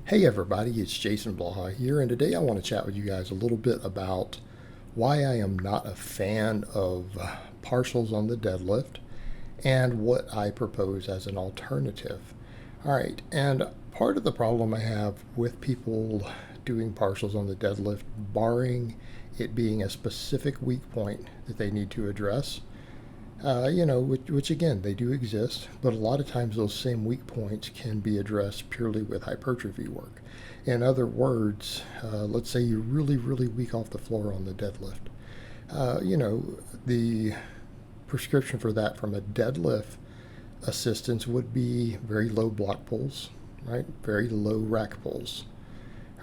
Hey everybody, it's Jason Blaha here, and today I want to chat with you guys a little bit about why I am not a fan of partials on the deadlift and what I propose as an alternative. All right, and part of the problem I have with people doing partials on the deadlift, barring it being a specific weak point that they need to address, which again, they do exist, but a lot of times those same weak points can be addressed purely with hypertrophy work. In other words, let's say you're really, really weak off the floor on the deadlift. The prescription for that from a deadlift assistance would be very low block pulls, right? Very low rack pulls,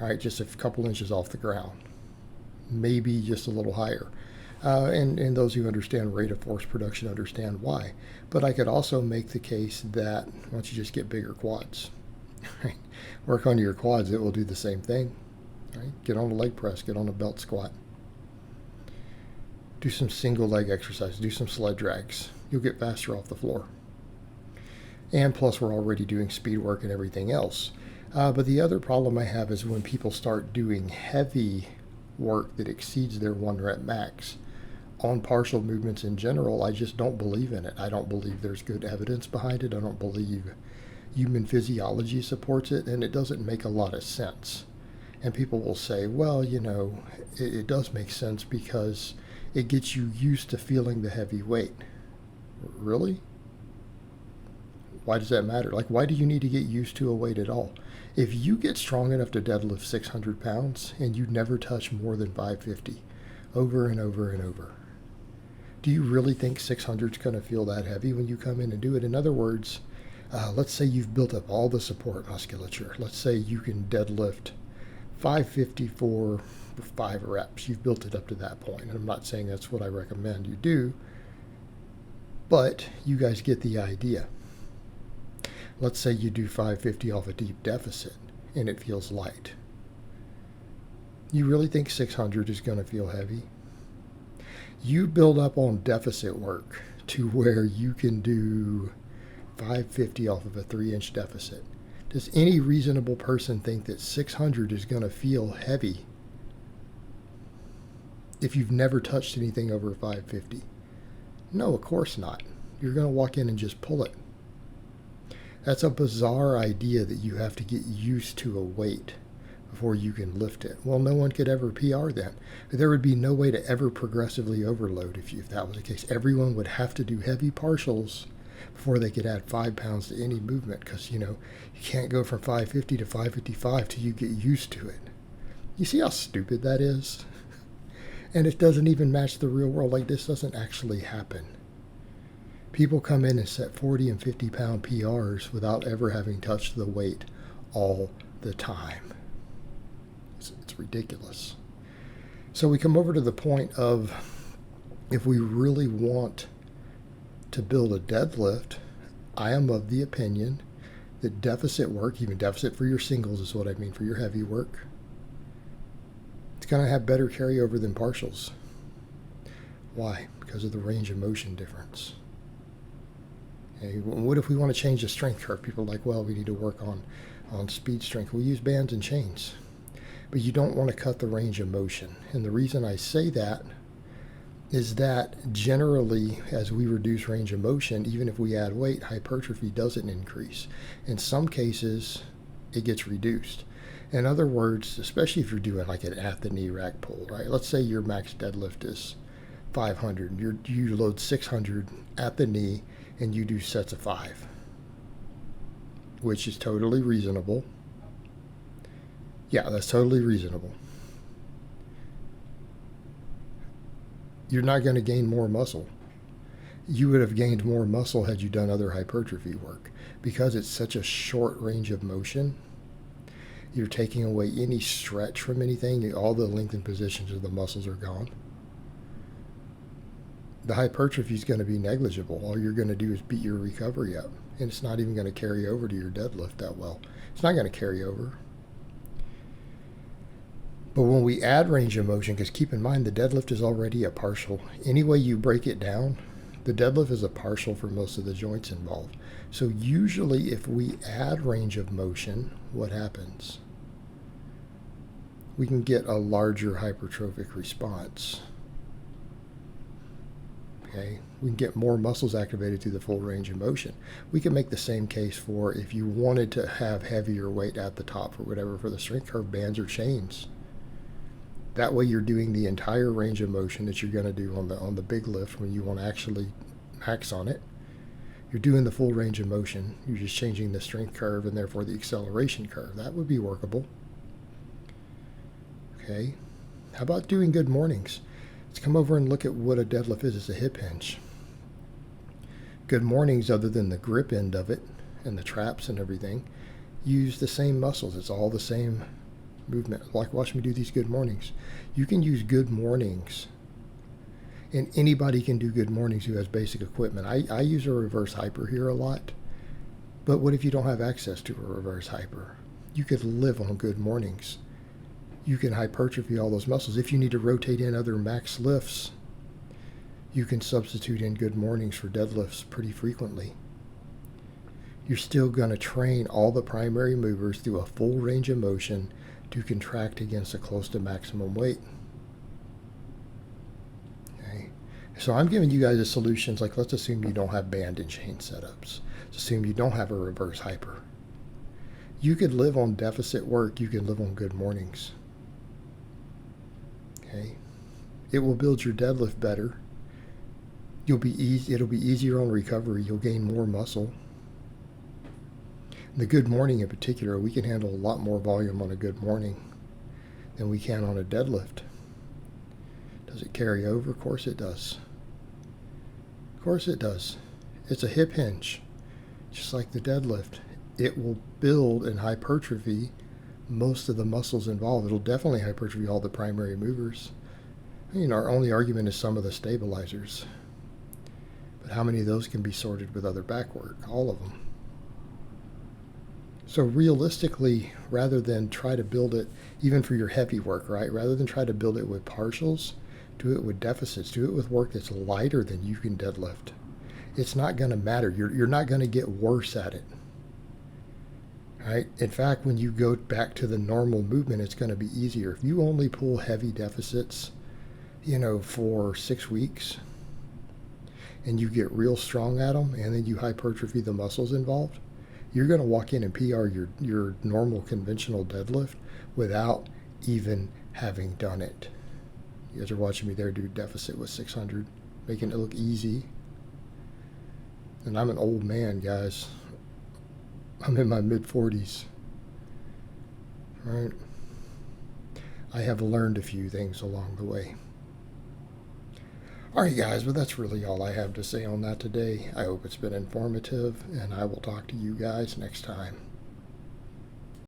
all right? Just a couple inches off the ground, maybe just a little higher. And those who understand rate of force production understand why. But I could also make the case that why don't you just get bigger quads? Right? Work on your quads, it will do the same thing. Right? Get on a leg press, get on a belt squat. Do some single leg exercise, do some sled drags. You'll get faster off the floor. And plus, we're already doing speed work and everything else. But the other problem I have is when people start doing heavy work that exceeds their 1 rep max on partial movements in general, I just don't believe in it. I don't believe there's good evidence behind it. I don't believe human physiology supports it, and it doesn't make a lot of sense. And people will say, well, it does make sense because it gets you used to feeling the heavy weight. Really? Why does that matter? Like, why do you need to get used to a weight at all? If you get strong enough to deadlift 600 pounds and you never touch more than 550 over and over and over, do you really think 600 is going to feel that heavy when you come in and do it? In other words, let's say you've built up all the support musculature. Let's say you can deadlift 550 for 5 reps. You've built it up to that point. And I'm not saying that's what I recommend you do, but you guys get the idea. Let's say you do 550 off a deep deficit and it feels light. You really think 600 is going to feel heavy? You build up on deficit work to where you can do 550 off of a 3-inch deficit. Does any reasonable person think that 600 is going to feel heavy if you've never touched anything over 550? No, of course not. You're going to walk in and just pull it. That's a bizarre idea that you have to get used to a weight before you can lift it. Well, no one could ever PR then. There would be no way to ever progressively overload if that was the case. Everyone would have to do heavy partials before they could add 5 pounds to any movement because, you can't go from 550 to 555 till you get used to it. You see how stupid that is? And it doesn't even match the real world. Like, this doesn't actually happen. People come in and set 40 and 50 pound PRs without ever having touched the weight all the time. It's ridiculous. So we come over to the point of if we really want to build a deadlift, I am of the opinion that deficit work, even deficit for your singles is what I mean for your heavy work, it's going to have better carryover than partials. Why? Because of the range of motion difference. Okay, what if we want to change the strength curve? People are like, well, we need to work on speed strength. We'll use bands and chains. But you don't want to cut the range of motion. And the reason I say that is that generally, as we reduce range of motion, even if we add weight, hypertrophy doesn't increase. In some cases, it gets reduced. In other words, especially if you're doing like an at the knee rack pull, right? Let's say your max deadlift is 500. You load 600 at the knee and you do sets of 5, which is totally reasonable. Yeah, that's totally reasonable. You're not going to gain more muscle. You would have gained more muscle had you done other hypertrophy work. Because it's such a short range of motion, you're taking away any stretch from anything. All the lengthened positions of the muscles are gone. The hypertrophy is going to be negligible. All you're going to do is beat your recovery up. And it's not even going to carry over to your deadlift that well. It's not going to carry over. But when we add range of motion, because keep in mind the deadlift is already a partial. Any way you break it down, the deadlift is a partial for most of the joints involved. So usually if we add range of motion, what happens? we can get a larger hypertrophic response. Okay, we can get more muscles activated through the full range of motion. We can make the same case for if you wanted to have heavier weight at the top or whatever for the strength curve bands or chains. That way you're doing the entire range of motion that you're going to do on the big lift when you want to actually max on it. You're doing the full range of motion. You're just changing the strength curve and therefore the acceleration curve. That would be workable. Okay, how about doing good mornings? Let's come over and look at what a deadlift is. It's a hip hinge. Good mornings, other than the grip end of it and the traps and everything, use the same muscles. It's all the same movement. Like, watch me do these good mornings. You can use good mornings, and anybody can do good mornings who has basic equipment. I use a reverse hyper here a lot, but what if you don't have access to a reverse hyper? You could live on good mornings. You can hypertrophy all those muscles. If you need to rotate in other max lifts, you can substitute in good mornings for deadlifts pretty frequently. You're still going to train all the primary movers through a full range of motion to contract against a close to maximum weight. Okay, so I'm giving you guys the solutions. Like, let's assume you don't have band and chain setups. Let's assume you don't have a reverse hyper. You could live on deficit work. You can live on good mornings. Okay, it will build your deadlift better. It'll be easier on recovery. You'll gain more muscle. The good morning in particular, we can handle a lot more volume on a good morning than we can on a deadlift. Does it carry over? Of course it does. Of course it does. It's a hip hinge, just like the deadlift. It will build and hypertrophy most of the muscles involved. It'll definitely hypertrophy all the primary movers. Our only argument is some of the stabilizers. But how many of those can be sorted with other back work? All of them. So realistically, rather than try to build it, even for your heavy work, right? Rather than try to build it with partials, do it with deficits. Do it with work that's lighter than you can deadlift. It's not going to matter. You're not going to get worse at it. Right? In fact, when you go back to the normal movement, it's going to be easier. If you only pull heavy deficits, for 6 weeks, and you get real strong at them, and then you hypertrophy the muscles involved, you're going to walk in and PR your normal conventional deadlift without even having done it. You guys are watching me there do deficit with 600, making it look easy. And I'm an old man, guys. I'm in my mid-40s. Right? I have learned a few things along the way. Alright guys, but that's really all I have to say on that today. I hope it's been informative, and I will talk to you guys next time.